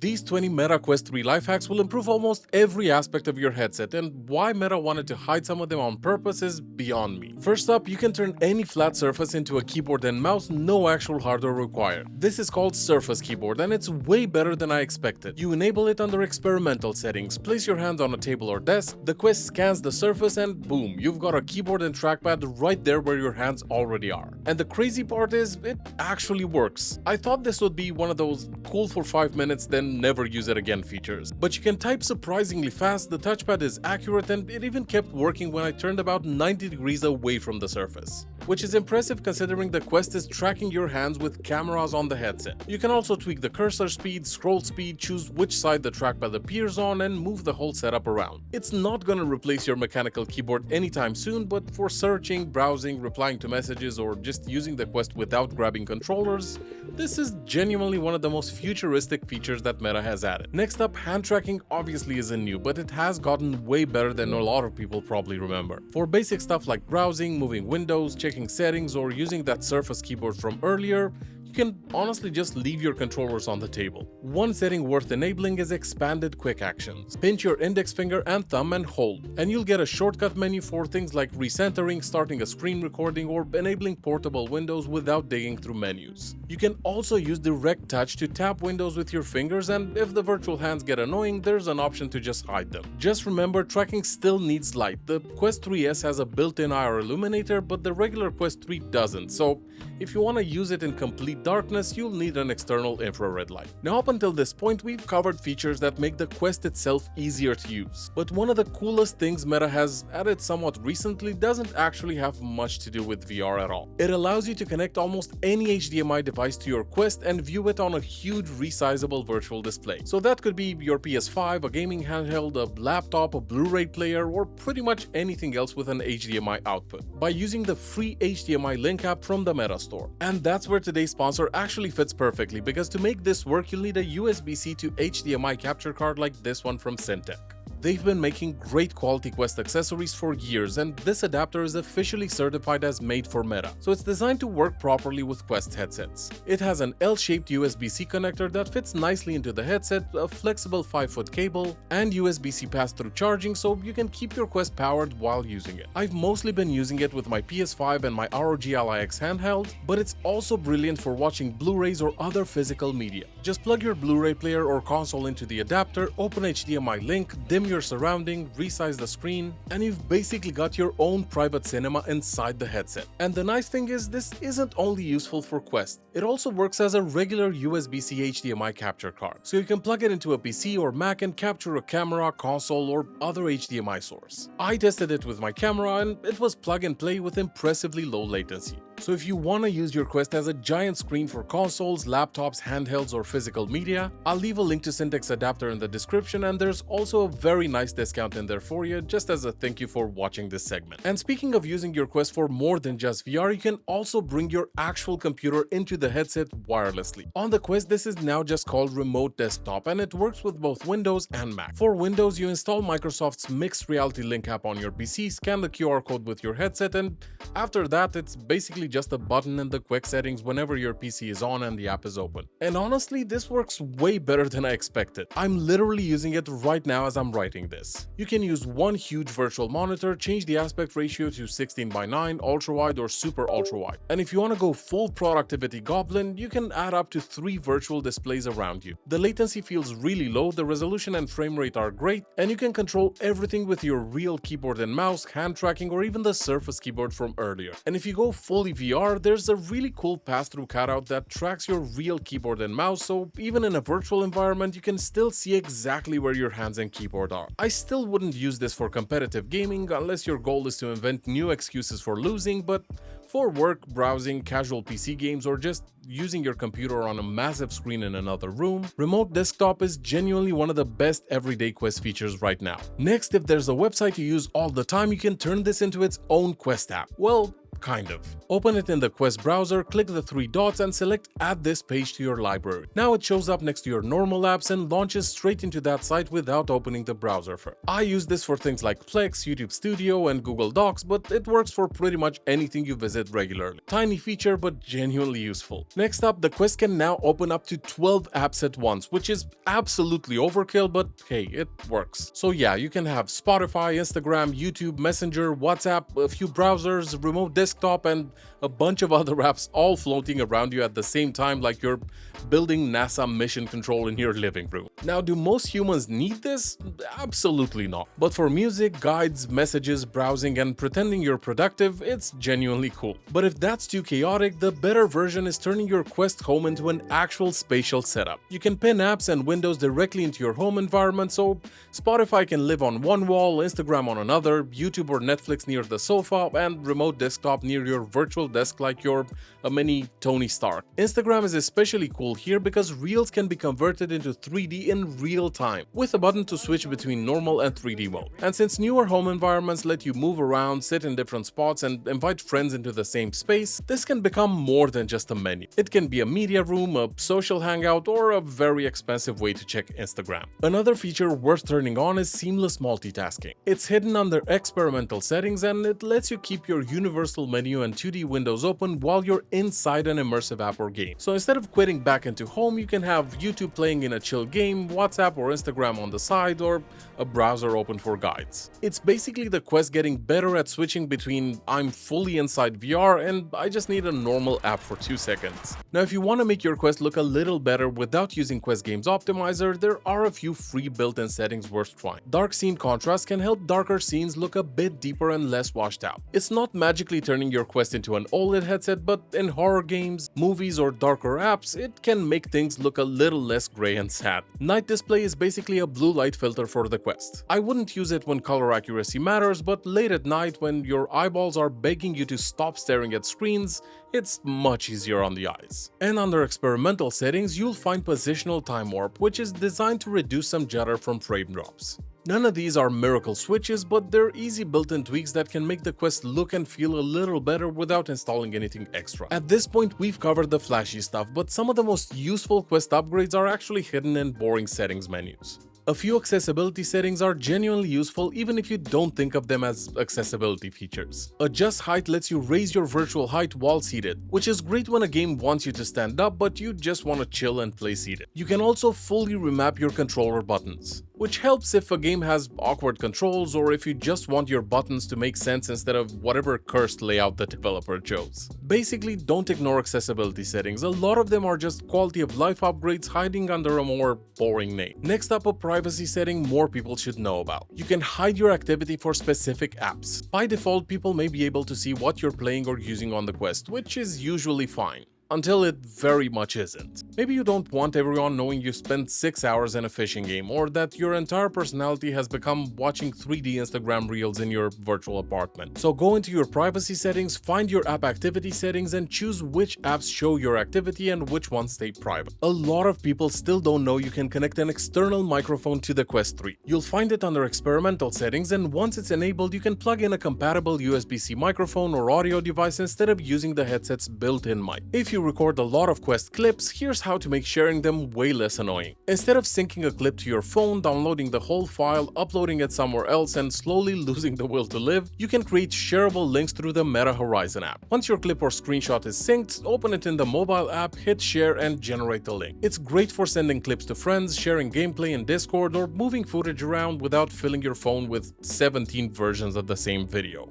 These 20 Meta Quest 3 life hacks will improve almost every aspect of your headset, and why Meta wanted to hide some of them on purpose is beyond me. First up, you can turn any flat surface into a keyboard and mouse, no actual hardware required. This is called Surface Keyboard, and it's way better than I expected. You enable it under experimental settings, place your hand on a table or desk, the Quest scans the surface, and boom, you've got a keyboard and trackpad right there where your hands already are. And the crazy part is, it actually works. I thought this would be one of those cool for 5 minutes then never use it again features. But you can type surprisingly fast, the touchpad is accurate, and it even kept working when I turned about 90 degrees away from the surface. Which is impressive considering the Quest is tracking your hands with cameras on the headset. You can also tweak the cursor speed, scroll speed, choose which side the trackpad appears on, and move the whole setup around. It's not gonna replace your mechanical keyboard anytime soon, but for searching, browsing, replying to messages, or just using the Quest without grabbing controllers, this is genuinely one of the most futuristic features that Meta has added. Next up, hand tracking obviously isn't new, but it has gotten way better than a lot of people probably remember. For basic stuff like browsing, moving windows, checking settings, or using that Surface keyboard from earlier, you can honestly just leave your controllers on the table. One setting worth enabling is expanded quick actions. Pinch your index finger and thumb and hold, and you'll get a shortcut menu for things like recentering, starting a screen recording, or enabling portable windows without digging through menus. You can also use direct touch to tap windows with your fingers, and if the virtual hands get annoying, there's an option to just hide them. Just remember, tracking still needs light. The Quest 3S has a built-in IR illuminator, but the regular Quest 3 doesn't, so if you want to use it in complete darkness, you'll need an external infrared light. Now, up until this point, we've covered features that make the Quest itself easier to use. But one of the coolest things Meta has added somewhat recently doesn't actually have much to do with VR at all. It allows you to connect almost any HDMI device to your Quest and view it on a huge resizable virtual display. So that could be your PS5, a gaming handheld, a laptop, a Blu-ray player, or pretty much anything else with an HDMI output, by using the free HDMI link app from the Meta Store. And that's where today's sponsor actually fits perfectly, because to make this work, you'll need a USB-C to HDMI capture card like this one from Syntech. They've been making great quality Quest accessories for years, and this adapter is officially certified as made for Meta, so it's designed to work properly with Quest headsets. It has an L-shaped USB-C connector that fits nicely into the headset, a flexible 5-foot cable, and USB-C pass-through charging so you can keep your Quest powered while using it. I've mostly been using it with my PS5 and my ROG Ally X handheld, but it's also brilliant for watching Blu-rays or other physical media. Just plug your Blu-ray player or console into the adapter, open HDMI link, dim your surrounding, resize the screen, and you've basically got your own private cinema inside the headset. And the nice thing is, this isn't only useful for Quest, it also works as a regular USB-C HDMI capture card. So you can plug it into a PC or Mac and capture a camera, console, or other HDMI source. I tested it with my camera and it was plug and play with impressively low latency. So if you want to use your Quest as a giant screen for consoles, laptops, handhelds, or physical media, I'll leave a link to Syntech's adapter in the description, and there's also a very nice discount in there for you, just as a thank you for watching this segment. And speaking of using your Quest for more than just VR, you can also bring your actual computer into the headset wirelessly. On the Quest, this is now just called Remote Desktop, and it works with both Windows and Mac. For Windows, you install Microsoft's Mixed Reality Link app on your PC, scan the QR code with your headset, and after that, it's basically just a button in the quick settings whenever your PC is on and the app is open. And honestly, this works way better than I expected. I'm literally using it right now as I'm writing this. You can use one huge virtual monitor, change the aspect ratio to 16:9, ultra-wide or super ultra-wide. And if you want to go full productivity goblin, you can add up to 3 virtual displays around you. The latency feels really low, the resolution and frame rate are great, and you can control everything with your real keyboard and mouse, hand tracking, or even the Surface keyboard from earlier. And if you go fully VR, there's a really cool pass-through cutout that tracks your real keyboard and mouse, so even in a virtual environment, you can still see exactly where your hands and keyboard are. I still wouldn't use this for competitive gaming unless your goal is to invent new excuses for losing, but for work, browsing, casual PC games, or just using your computer on a massive screen in another room, Remote Desktop is genuinely one of the best everyday Quest features right now. Next, if there's a website you use all the time, you can turn this into its own Quest app. Well, kind of. Open it in the Quest browser, click the 3 dots and select Add this page to your library. Now it shows up next to your normal apps and launches straight into that site without opening the browser first. I use this for things like Plex, YouTube Studio, and Google Docs, but it works for pretty much anything you visit it regularly. Tiny feature, but genuinely useful. Next up, the Quest can now open up to 12 apps at once, which is absolutely overkill, but hey, it works. So yeah, you can have Spotify, Instagram, YouTube, Messenger, WhatsApp, a few browsers, remote desktop, and a bunch of other apps all floating around you at the same time like you're building NASA mission control in your living room. Now, do most humans need this? Absolutely not. But for music, guides, messages, browsing, and pretending you're productive, it's genuinely cool. But if that's too chaotic, the better version is turning your Quest Home into an actual spatial setup. You can pin apps and windows directly into your home environment, so Spotify can live on one wall, Instagram on another, YouTube or Netflix near the sofa, and remote desktop near your virtual desk like you're a mini Tony Stark. Instagram is especially cool here because Reels can be converted into 3D in real time, with a button to switch between normal and 3D mode. And since newer home environments let you move around, sit in different spots, and invite friends into the same space, this can become more than just a menu. It can be a media room, a social hangout, or a very expensive way to check Instagram. Another feature worth turning on is seamless multitasking. It's hidden under experimental settings and it lets you keep your universal menu and 2D windows open while you're inside an immersive app or game. So instead of quitting back into home, you can have YouTube playing in a chill game, WhatsApp or Instagram on the side, or a browser open for guides. It's basically the Quest getting better at switching between I'm fully inside VR and I just need a normal app for 2 seconds. Now, if you want to make your Quest look a little better without using Quest Games Optimizer, there are a few free built-in settings worth trying. Dark scene contrast can help darker scenes look a bit deeper and less washed out. It's not magically turning your Quest into an OLED headset, but in horror games, movies, or darker apps, it can make things look a little less gray and sad. Night display is basically a blue light filter for the Quest. I wouldn't use it when color accuracy matters, but late at night when your eyeballs are begging you to stop staring at screens, it's much easier on the eyes. And under experimental settings, you'll find positional time warp, which is designed to reduce some jitter from frame drops. None of these are miracle switches, but they're easy built-in tweaks that can make the Quest look and feel a little better without installing anything extra. At this point, we've covered the flashy stuff, but some of the most useful Quest upgrades are actually hidden in boring settings menus. A few accessibility settings are genuinely useful even if you don't think of them as accessibility features. Adjust height lets you raise your virtual height while seated, which is great when a game wants you to stand up but you just want to chill and play seated. You can also fully remap your controller buttons, which helps if a game has awkward controls or if you just want your buttons to make sense instead of whatever cursed layout the developer chose. Basically, don't ignore accessibility settings. A lot of them are just quality of life upgrades hiding under a more boring name. Next up, a privacy setting more people should know about. You can hide your activity for specific apps. By default, people may be able to see what you're playing or using on the Quest, which is usually fine. Until it very much isn't. Maybe you don't want everyone knowing you spent 6 hours in a fishing game, or that your entire personality has become watching 3D Instagram reels in your virtual apartment. So go into your privacy settings, find your app activity settings, and choose which apps show your activity and which ones stay private. A lot of people still don't know you can connect an external microphone to the Quest 3. You'll find it under experimental settings, and once it's enabled, you can plug in a compatible USB-C microphone or audio device instead of using the headset's built-in mic. If you record a lot of Quest clips, here's how to make sharing them way less annoying. Instead of syncing a clip to your phone, downloading the whole file, uploading it somewhere else, and slowly losing the will to live, you can create shareable links through the Meta Horizon app. Once your clip or screenshot is synced, open it in the mobile app, hit share, and generate the link. It's great for sending clips to friends, sharing gameplay in Discord, or moving footage around without filling your phone with 17 versions of the same video.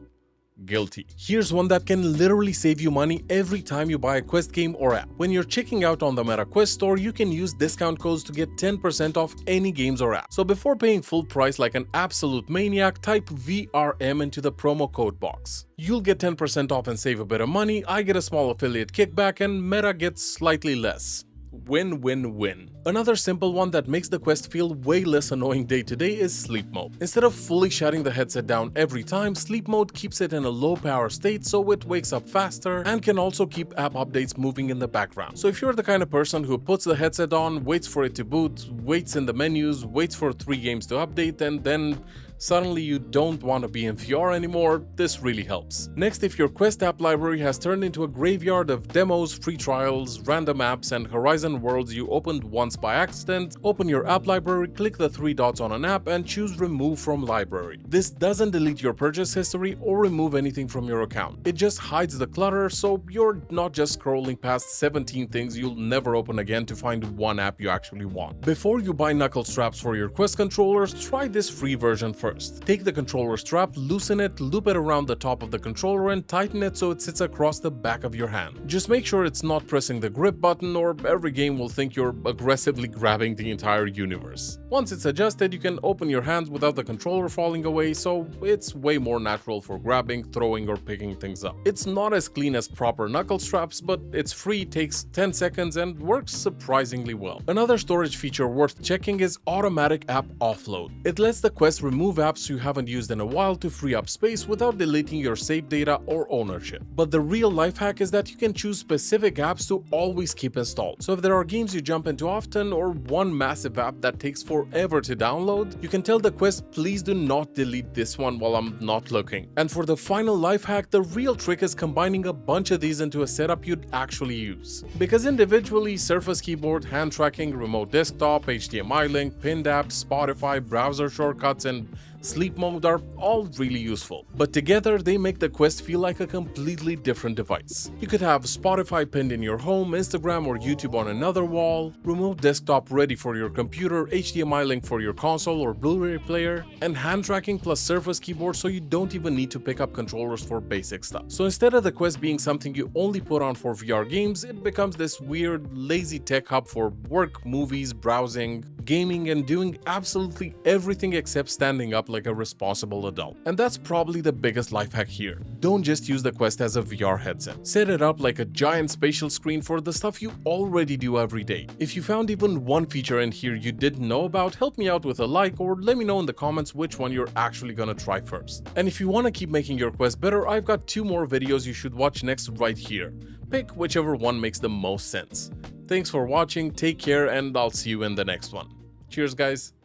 Guilty. Here's one that can literally save you money every time you buy a Quest game or app. When you're checking out on the Meta Quest store, you can use discount codes to get 10% off any games or apps. So before paying full price like an absolute maniac, type VRM into the promo code box. You'll get 10% off and save a bit of money, I get a small affiliate kickback, and Meta gets slightly less. Win-win-win. Another simple one that makes the Quest feel way less annoying day to day is sleep mode. Instead of fully shutting the headset down every time, sleep mode keeps it in a low power state so it wakes up faster and can also keep app updates moving in the background. So if you're the kind of person who puts the headset on, waits for it to boot, waits in the menus, waits for 3 games to update, and then Suddenly you don't want to be in VR anymore, this really helps. Next, if your Quest app library has turned into a graveyard of demos, free trials, random apps, and Horizon worlds you opened once by accident, open your app library, click the three dots on an app, and choose Remove from Library. This doesn't delete your purchase history or remove anything from your account. It just hides the clutter, so you're not just scrolling past 17 things you'll never open again to find one app you actually want. Before you buy knuckle straps for your Quest controllers, try this free version first. Take the controller strap, loosen it, loop it around the top of the controller, and tighten it so it sits across the back of your hand. Just make sure it's not pressing the grip button, or every game will think you're aggressively grabbing the entire universe. Once it's adjusted, you can open your hands without the controller falling away, so it's way more natural for grabbing, throwing, or picking things up. It's not as clean as proper knuckle straps, but it's free, takes 10 seconds, and works surprisingly well. Another storage feature worth checking is automatic app offload. It lets the Quest remove apps you haven't used in a while to free up space without deleting your save data or ownership. But the real life hack is that you can choose specific apps to always keep installed. So if there are games you jump into often or one massive app that takes forever to download, you can tell the Quest, please do not delete this one while I'm not looking. And for the final life hack, the real trick is combining a bunch of these into a setup you'd actually use. Because individually, Surface keyboard, hand tracking, remote desktop, HDMI link, pinned apps, Spotify, browser shortcuts, and sleep mode are all really useful, but together they make the Quest feel like a completely different device. You could have Spotify pinned in your home, Instagram or YouTube on another wall, remote desktop ready for your computer, HDMI link for your console or Blu-ray player, and hand tracking plus Surface keyboard so you don't even need to pick up controllers for basic stuff. So instead of the Quest being something you only put on for VR games, it becomes this weird, lazy tech hub for work, movies, browsing, gaming, and doing absolutely everything except standing up like a responsible adult. And that's probably the biggest life hack here. Don't just use the Quest as a VR headset. Set it up like a giant spatial screen for the stuff you already do every day. If you found even one feature in here you didn't know about, help me out with a like or let me know in the comments which one you're actually gonna try first. And if you want to keep making your Quest better, I've got 2 more videos you should watch next right here. Pick whichever one makes the most sense. Thanks for watching, take care, and I'll see you in the next one. Cheers, guys!